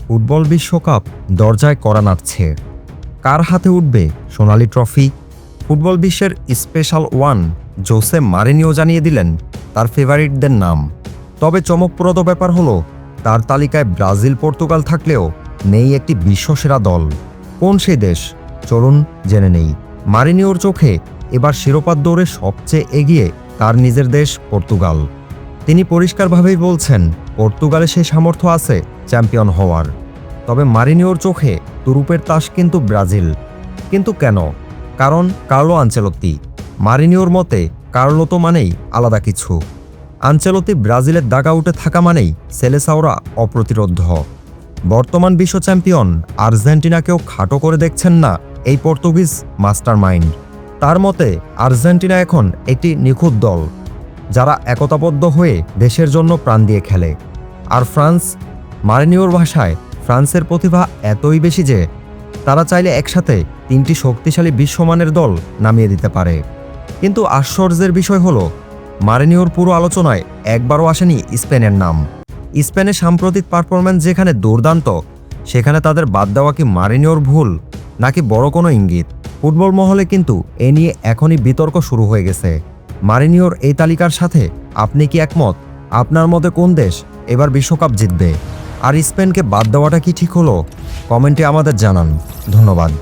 Football বিশ্বকাপ দরজায় কড়া নাড়ছে। কার হাতে উঠবে সোনালি ট্রফি? ফুটবল বিশ্বের স্পেশাল ওয়ান জোসে মারিনিও জানিয়ে দিলেন তার ফেভারিটদের নাম। তবে চমকপ্রদ ব্যাপার হলো, তার তালিকায় ব্রাজিল পর্তুগাল থাকলেও নেই একটি বিশ্বসেরা দল। কোন সেই দেশ? চলুন জেনে নেই। মারিনিওর চোখে এবার শিরোপার দৌড়ে সবচেয়ে এগিয়ে তার নিজের দেশ পর্তুগাল। তিনি পরিষ্কারভাবেই বলছেন, পর্তুগালে সেই সামর্থ্য আছে চ্যাম্পিয়ন হওয়ার। তবে মারিনিওর চোখে তুরুপের তাস কিন্তু ব্রাজিল। কিন্তু কেন? কারণ কার্লো আনচেলত্তি। মারিনিওর মতে কার্লো তো মানেই আলাদা কিছু। আনচেলত্তি ব্রাজিলের ডাগআউটে থাকা মানেই সেলেসাওরা অপ্রতিরোধ্য। বর্তমান বিশ্ব চ্যাম্পিয়ন আর্জেন্টিনাকেও খাটো করে দেখছেন না এই পর্তুগিজ মাস্টার মাইন্ড। তার মতে আর্জেন্টিনা এখন একটি নিখুঁত দল, যারা একতাবদ্ধ হয়ে দেশের জন্য প্রাণ দিয়ে খেলে। আর ফ্রান্স, মারিনিওর ভাষায় ফ্রান্সের প্রতিভা এতই বেশি যে তারা চাইলে একসাথে তিনটি শক্তিশালী বিশ্বমানের দল নামিয়ে দিতে পারে। কিন্তু আশ্চর্যের বিষয় হলো, মারিনিওর পুরো আলোচনায় একবারও আসেনি স্পেনের নাম। স্পেনের সাম্প্রতিক পারফরম্যান্স যেখানে দুর্দান্ত, সেখানে তাদের বাদ দেওয়া কি মারিনিওর ভুল, নাকি বড় কোনো ইঙ্গিত? ফুটবল মহলে কিন্তু এ নিয়ে এখনই বিতর্ক শুরু হয়ে গেছে। মারিনিওর এই তালিকার সাথে আপনি কি একমত? আপনার মতে কোন দেশ এবার বিশ্বকাপ জিতবে? আর স্পেনকে বাদ দেওয়াটা কি ঠিক হলো? কমেন্টে আমাদের জানান। ধন্যবাদ।